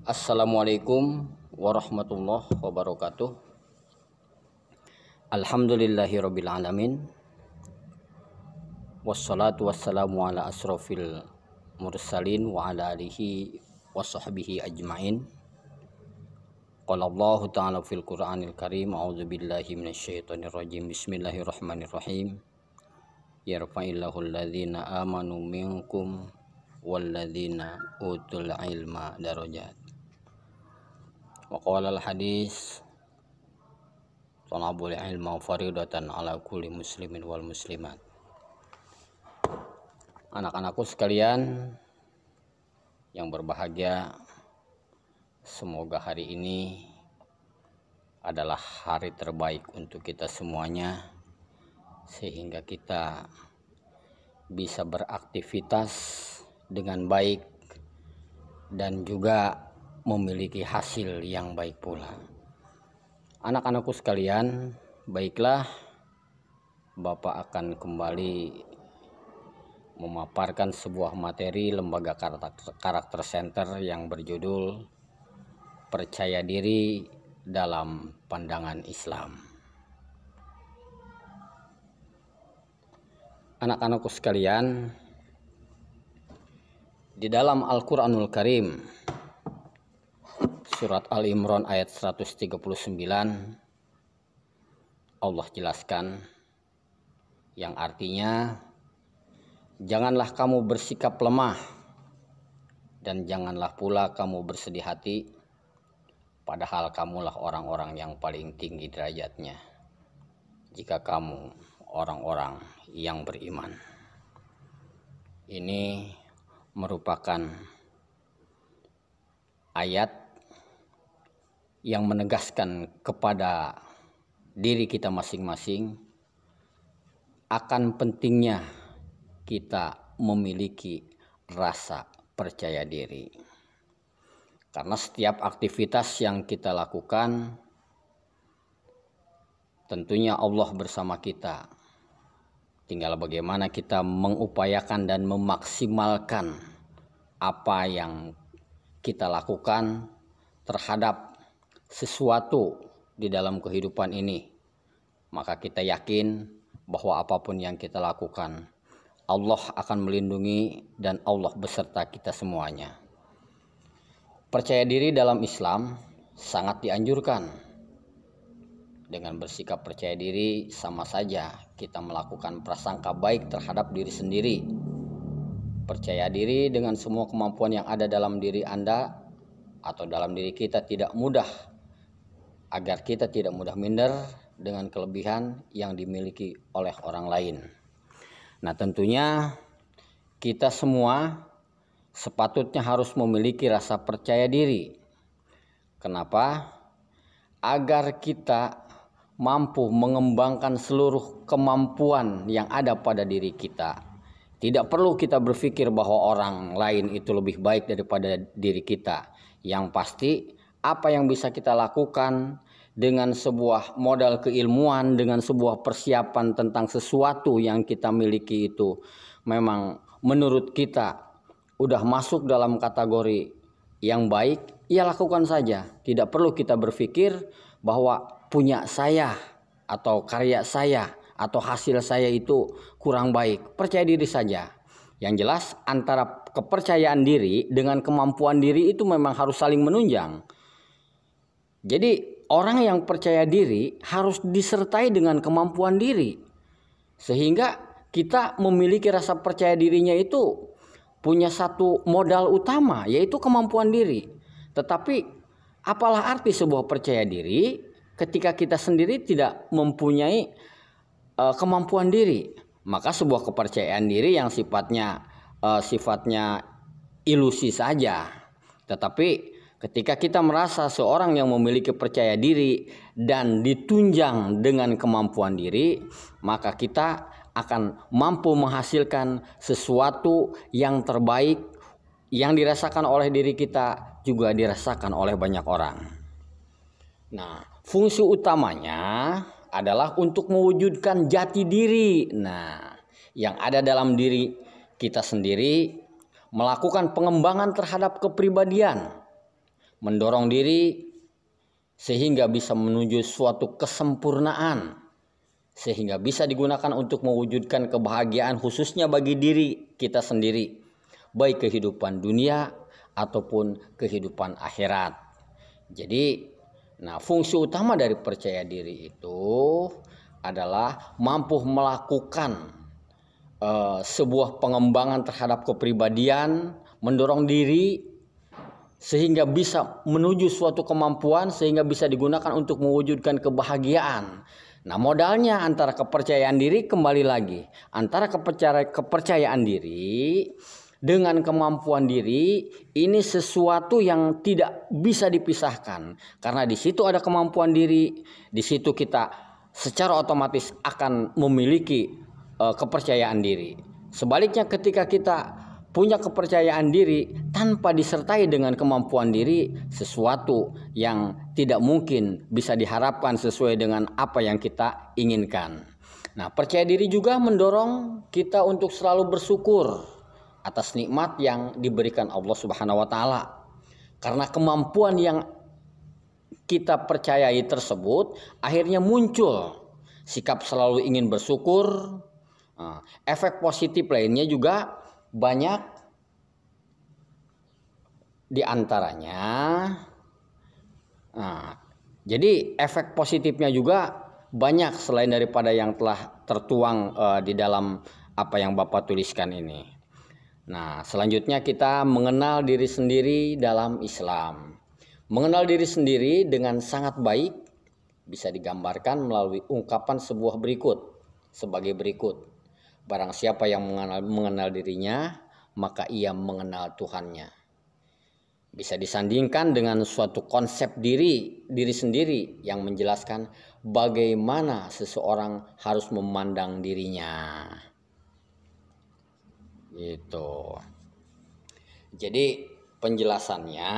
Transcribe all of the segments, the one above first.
Assalamualaikum warahmatullahi wabarakatuh. Alhamdulillahirabbil alamin. Wassalatu wassalamu ala asrofil mursalin wa ala alihi washabbihi ajmain. Qala Allah ta'ala fil Qur'anil Karim, a'udzubillahi minasyaitonir rajim. Bismillahirrahmanirrahim. Yarfa'illahu alladhina amanu minkum walladzina utul ilma darajat. Wa qala al-hadis talabul ilma faridatan ala kulli muslimin wal muslimat. Anak-anakku sekalian yang berbahagia, semoga hari ini adalah hari terbaik untuk kita semuanya, sehingga kita bisa beraktivitas dengan baik dan juga memiliki hasil yang baik pula. Anak-anakku sekalian, baiklah, Bapak akan kembali memaparkan sebuah materi lembaga karakter center yang berjudul Percaya Diri dalam Pandangan Islam. Anak-anakku sekalian, di dalam Al-Quranul Karim Surat Al-Imran ayat 139, Allah jelaskan, yang artinya, janganlah kamu bersikap lemah dan janganlah pula kamu bersedih hati, padahal kamulah orang-orang yang paling tinggi derajatnya jika kamu orang-orang yang beriman. Ini merupakan ayat yang menegaskan kepada diri kita masing-masing akan pentingnya kita memiliki rasa percaya diri. Karena setiap aktivitas yang kita lakukan, tentunya Allah bersama kita. Tinggal bagaimana kita mengupayakan dan memaksimalkan apa yang kita lakukan terhadap sesuatu di dalam kehidupan ini. Maka kita yakin bahwa apapun yang kita lakukan, Allah akan melindungi dan Allah beserta kita semuanya. Percaya diri dalam Islam sangat dianjurkan. Dengan bersikap percaya diri sama saja kita melakukan prasangka baik terhadap diri sendiri. Percaya diri dengan semua kemampuan yang ada dalam diri Anda atau dalam diri kita tidak mudah, agar kita tidak mudah minder dengan kelebihan yang dimiliki oleh orang lain. Nah, tentunya kita semua sepatutnya harus memiliki rasa percaya diri. Kenapa? Agar kita mampu mengembangkan seluruh kemampuan yang ada pada diri kita. Tidak perlu kita berpikir bahwa orang lain itu lebih baik daripada diri kita. Yang pasti apa yang bisa kita lakukan dengan sebuah modal keilmuan, dengan sebuah persiapan tentang sesuatu yang kita miliki itu memang menurut kita udah masuk dalam kategori yang baik, ya lakukan saja. Tidak perlu kita berpikir bahwa punya saya atau karya saya atau hasil saya itu kurang baik. Percaya diri saja. Yang jelas antara kepercayaan diri dengan kemampuan diri itu memang harus saling menunjang. Jadi orang yang percaya diri harus disertai dengan kemampuan diri. Sehingga kita memiliki rasa percaya dirinya itu punya satu modal utama, yaitu kemampuan diri. Tetapi apalah arti sebuah percaya diri ketika kita sendiri tidak mempunyai kemampuan diri? Maka sebuah kepercayaan diri yang sifatnya ilusi saja. Tetapi ketika kita merasa seorang yang memiliki percaya diri dan ditunjang dengan kemampuan diri, maka kita akan mampu menghasilkan sesuatu yang terbaik, yang dirasakan oleh diri kita juga dirasakan oleh banyak orang. Nah, fungsi utamanya adalah untuk mewujudkan jati diri. Nah, yang ada dalam diri kita sendiri, melakukan pengembangan terhadap kepribadian, mendorong diri sehingga bisa menuju suatu kesempurnaan, sehingga bisa digunakan untuk mewujudkan kebahagiaan khususnya bagi diri kita sendiri, baik kehidupan dunia ataupun kehidupan akhirat. Jadi, fungsi utama dari percaya diri itu adalah mampu melakukan sebuah pengembangan terhadap kepribadian, mendorong diri sehingga bisa menuju suatu kemampuan sehingga bisa digunakan untuk mewujudkan kebahagiaan. Nah, modalnya antara kepercayaan diri, kembali lagi, antara kepercayaan diri dengan kemampuan diri ini sesuatu yang tidak bisa dipisahkan. Karena di situ ada kemampuan diri, di situ kita secara otomatis akan memiliki kepercayaan diri. Sebaliknya ketika kita punya kepercayaan diri tanpa disertai dengan kemampuan diri, sesuatu yang tidak mungkin bisa diharapkan sesuai dengan apa yang kita inginkan. Nah, percaya diri juga mendorong kita untuk selalu bersyukur atas nikmat yang diberikan Allah Subhanahu wa taala. Karena kemampuan yang kita percayai tersebut akhirnya muncul sikap selalu ingin bersyukur. Efek positif lainnya juga banyak, di antaranya. Jadi efek positifnya juga banyak selain daripada yang telah tertuang di dalam apa yang Bapak tuliskan ini. Nah, selanjutnya kita mengenal diri sendiri dalam Islam. Mengenal diri sendiri dengan sangat baik bisa digambarkan melalui ungkapan sebuah berikut sebagai berikut. Barang siapa yang mengenal dirinya, maka ia mengenal Tuhannya. Bisa disandingkan dengan suatu konsep diri sendiri yang menjelaskan bagaimana seseorang harus memandang dirinya. Gitu. Jadi penjelasannya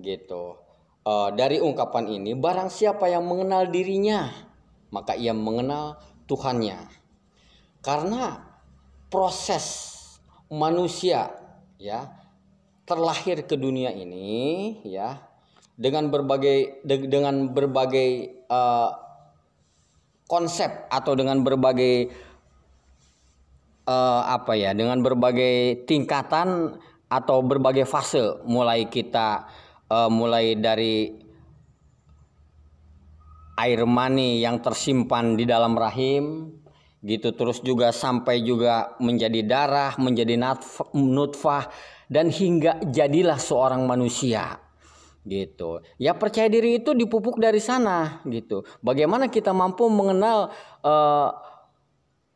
gitu. Dari ungkapan ini, barang siapa yang mengenal dirinya, maka ia mengenal Tuhannya. Karena proses manusia terlahir ke dunia ini dengan berbagai konsep atau dengan berbagai dengan berbagai tingkatan atau berbagai fase, mulai dari air mani yang tersimpan di dalam rahim gitu, terus juga sampai juga menjadi darah, menjadi nutfah, dan hingga jadilah seorang manusia gitu. Ya, percaya diri itu dipupuk dari sana gitu. Bagaimana kita mampu mengenal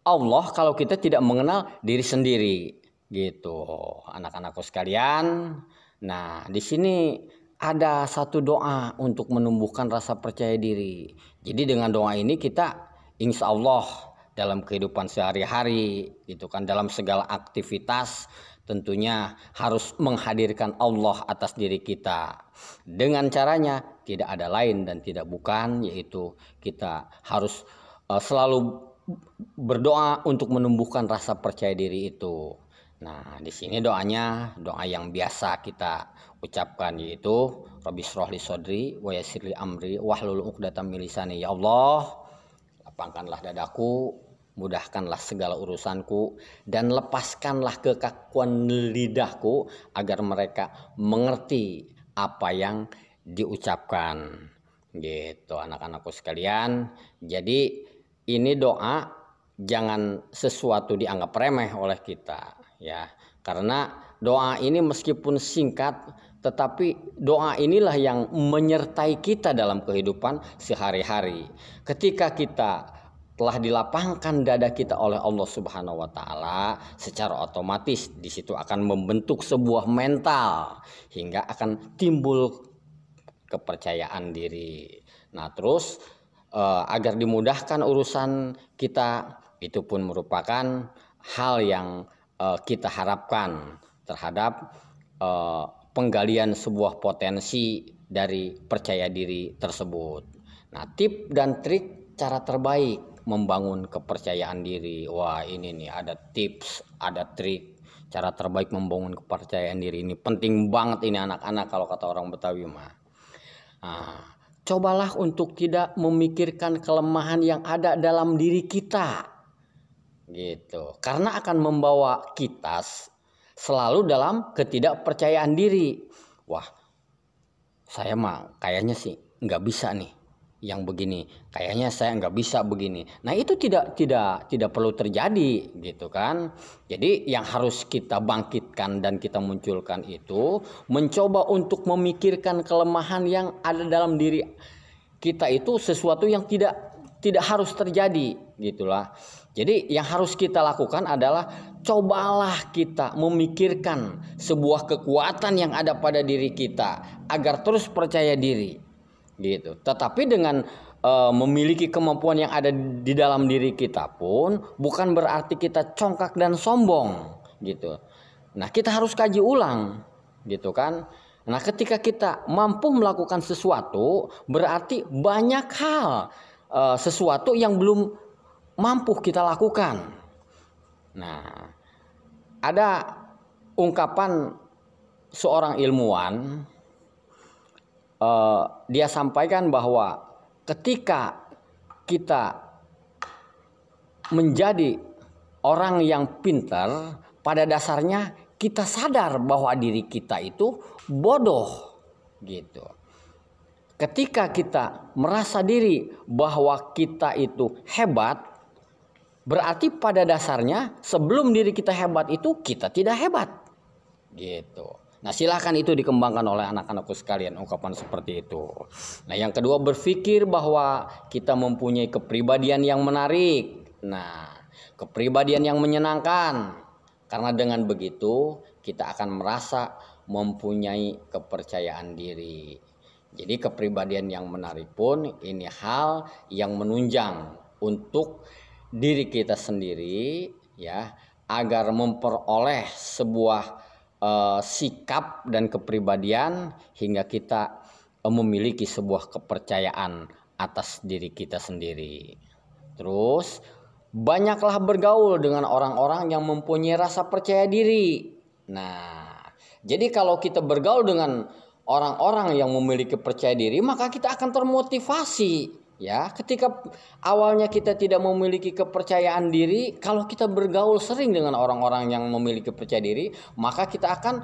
Allah kalau kita tidak mengenal diri sendiri gitu, anak-anakku sekalian. Nah, di sini ada satu doa untuk menumbuhkan rasa percaya diri. Jadi dengan doa ini kita insya Allah dalam kehidupan sehari-hari gitu kan, dalam segala aktivitas tentunya harus menghadirkan Allah atas diri kita. Dengan caranya tidak ada lain dan tidak bukan, yaitu kita harus selalu berdoa untuk menumbuhkan rasa percaya diri itu. Nah, di sini doanya doa yang biasa kita ucapkan, yaitu Rabbi shrah li sodri wa yassir li amri wahlul 'uqdatam min lisani. Ya Allah, lapangkanlah dadaku, mudahkanlah segala urusanku, dan lepaskanlah kekakuan lidahku agar mereka mengerti apa yang diucapkan. Gitu, anak-anakku sekalian. Jadi ini doa jangan sesuatu dianggap remeh oleh kita ya. Karena doa ini meskipun singkat, tetapi doa inilah yang menyertai kita dalam kehidupan sehari-hari. Ketika kita telah dilapangkan dada kita oleh Allah Subhanahu wa taala, secara otomatis di situ akan membentuk sebuah mental hingga akan timbul kepercayaan diri. Nah, terus agar dimudahkan urusan kita, itu pun merupakan hal yang kita harapkan terhadap penggalian sebuah potensi dari percaya diri tersebut. Nah, tip dan trik cara terbaik membangun kepercayaan diri. Wah, ini nih ada tips, ada trik. Cara terbaik membangun kepercayaan diri ini penting banget ini anak-anak kalau kata orang Betawi mah. Nah, cobalah untuk tidak memikirkan kelemahan yang ada dalam diri kita. Gitu. Karena akan membawa kita selalu dalam ketidakpercayaan diri. Wah, saya mah kayaknya sih nggak bisa nih yang begini, kayaknya saya nggak bisa begini. Nah itu tidak perlu terjadi gitu kan. Jadi yang harus kita bangkitkan dan kita munculkan itu mencoba untuk memikirkan kelemahan yang ada dalam diri kita itu sesuatu yang tidak harus terjadi gitulah. Jadi yang harus kita lakukan adalah cobalah kita memikirkan sebuah kekuatan yang ada pada diri kita agar terus percaya diri gitu. Tetapi dengan memiliki kemampuan yang ada di dalam diri kita pun bukan berarti kita congkak dan sombong gitu. Nah, kita harus kaji ulang gitu kan. Nah, ketika kita mampu melakukan sesuatu berarti banyak hal sesuatu yang belum mampu kita lakukan. Nah, ada ungkapan seorang ilmuwan, dia sampaikan bahwa ketika kita menjadi orang yang pintar, pada dasarnya kita sadar bahwa diri kita itu bodoh gitu. Ketika kita merasa diri bahwa kita itu hebat, berarti pada dasarnya sebelum diri kita hebat itu kita tidak hebat gitu. Nah silahkan itu dikembangkan oleh anak-anakku sekalian ungkapan seperti itu. Nah yang kedua berpikir bahwa kita mempunyai kepribadian yang menarik. Nah kepribadian yang menyenangkan. Karena dengan begitu kita akan merasa mempunyai kepercayaan diri. Jadi kepribadian yang menarik pun ini hal yang menunjang untuk diri kita sendiri ya agar memperoleh sebuah sikap dan kepribadian hingga kita memiliki sebuah kepercayaan atas diri kita sendiri. Terus banyaklah bergaul dengan orang-orang yang mempunyai rasa percaya diri. Nah, jadi kalau kita bergaul dengan orang-orang yang memiliki percaya diri, maka kita akan termotivasi. Ya, ketika awalnya kita tidak memiliki kepercayaan diri, kalau kita bergaul sering dengan orang-orang yang memiliki percaya diri, maka kita akan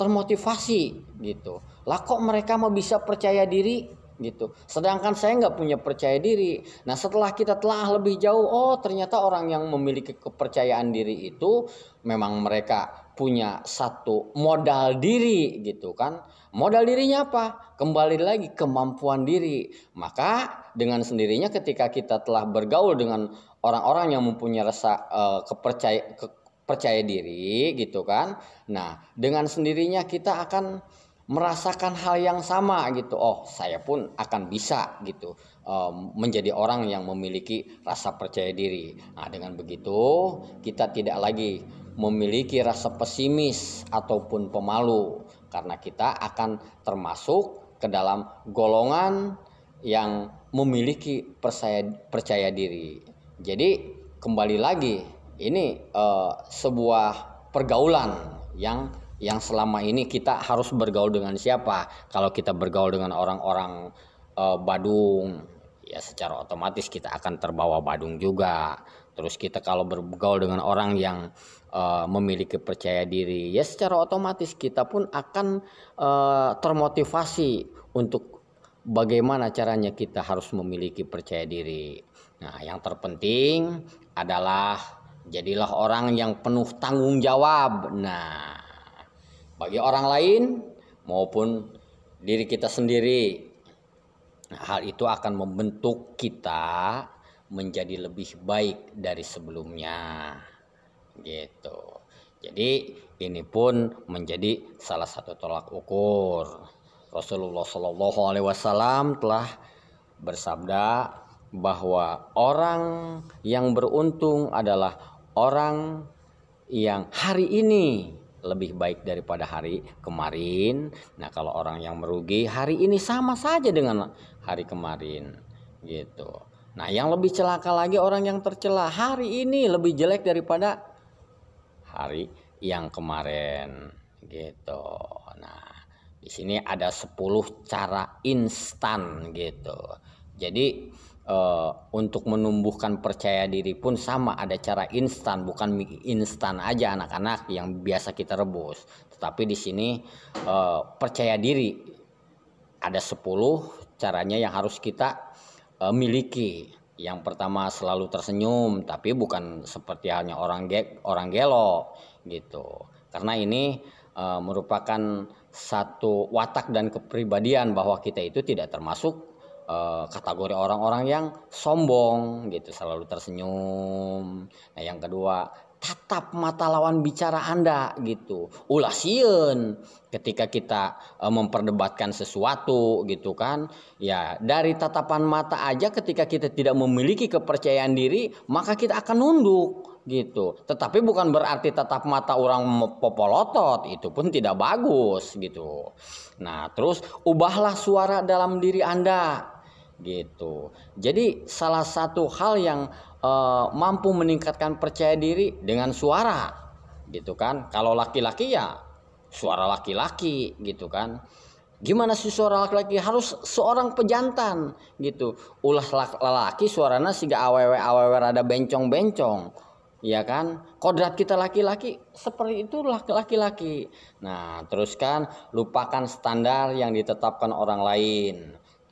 termotivasi gitu. Lah kok mereka mau bisa percaya diri gitu, sedangkan saya nggak punya percaya diri. Nah setelah kita telah lebih jauh, oh ternyata orang yang memiliki kepercayaan diri itu memang mereka punya satu modal diri gitu kan. Modal dirinya apa? Kembali lagi kemampuan diri. Maka dengan sendirinya ketika kita telah bergaul dengan orang-orang yang mempunyai rasa percaya diri gitu kan. Nah, dengan sendirinya kita akan merasakan hal yang sama gitu. Oh, saya pun akan bisa gitu menjadi orang yang memiliki rasa percaya diri. Nah, dengan begitu kita tidak lagi memiliki rasa pesimis ataupun pemalu karena kita akan termasuk ke dalam golongan yang memiliki percaya diri. Jadi kembali lagi ini sebuah pergaulan yang selama ini kita harus bergaul dengan siapa? Kalau kita bergaul dengan orang-orang Badung, ya secara otomatis kita akan terbawa Badung juga. Terus kita kalau bergaul dengan orang yang memiliki percaya diri, ya secara otomatis kita pun akan termotivasi untuk bagaimana caranya kita harus memiliki percaya diri. Nah, yang terpenting adalah jadilah orang yang penuh tanggung jawab. Nah, bagi orang lain maupun diri kita sendiri. Nah, hal itu akan membentuk kita menjadi lebih baik dari sebelumnya. Gitu. Jadi ini pun menjadi salah satu tolak ukur. Rasulullah Shallallahu Alaihi Wasallam telah bersabda bahwa orang yang beruntung adalah orang yang hari ini lebih baik daripada hari kemarin. Nah, kalau orang yang merugi hari ini sama saja dengan hari kemarin, gitu. Nah, yang lebih celaka lagi orang yang tercela hari ini lebih jelek daripada hari yang kemarin gitu. Nah, di sini ada 10 cara instan gitu. Jadi untuk menumbuhkan percaya diri pun sama, ada cara instan, bukan mie instan aja anak-anak yang biasa kita rebus. Tetapi di sini percaya diri ada 10 caranya yang harus kita miliki. Yang pertama, selalu tersenyum, tapi bukan seperti halnya orang gelo gitu. Karena ini merupakan satu watak dan kepribadian bahwa kita itu tidak termasuk kategori orang-orang yang sombong gitu, selalu tersenyum. Nah, yang kedua, tatap mata lawan bicara Anda gitu. Ulah sieun ketika kita memperdebatkan sesuatu gitu kan. Ya, dari tatapan mata aja ketika kita tidak memiliki kepercayaan diri, maka kita akan nunduk gitu. Tetapi bukan berarti tatap mata orang popolotot, itu pun tidak bagus gitu. Nah, terus ubahlah suara dalam diri Anda gitu. Jadi salah satu hal yang mampu meningkatkan percaya diri dengan suara gitu kan. Kalau laki-laki ya suara laki-laki gitu kan. Gimana sih suara laki-laki? Harus seorang pejantan gitu. Ulah laki suarana siga awewe rada bencong-bencong. Ya kan? Kodrat kita laki-laki seperti itu laki-laki. Nah, terus kan lupakan standar yang ditetapkan orang lain.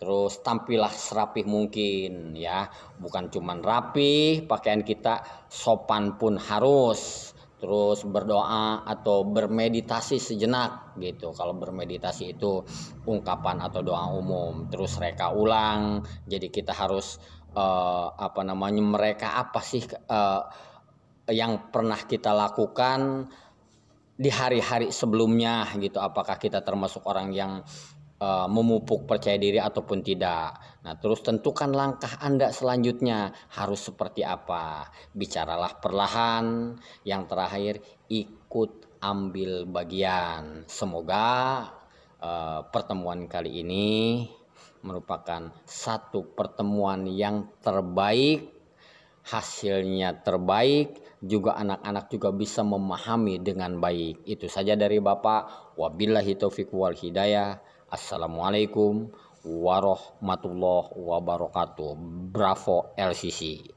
Terus tampillah serapih mungkin ya. Bukan cuman rapih, pakaian kita sopan pun harus. Terus berdoa atau bermeditasi sejenak gitu. Kalau bermeditasi itu ungkapan atau doa umum. Terus reka ulang. Jadi kita harus mereka apa sih yang pernah kita lakukan di hari-hari sebelumnya gitu. Apakah kita termasuk orang yang memupuk percaya diri ataupun tidak. Nah, terus tentukan langkah Anda selanjutnya harus seperti apa. Bicaralah perlahan. Yang terakhir, ikut ambil bagian. Semoga pertemuan kali ini merupakan satu pertemuan yang terbaik, hasilnya terbaik, juga anak-anak juga bisa memahami dengan baik. Itu saja dari Bapak. Wabillahi taufiq wal hidayah. Assalamualaikum warahmatullahi wabarakatuh. Bravo LCC.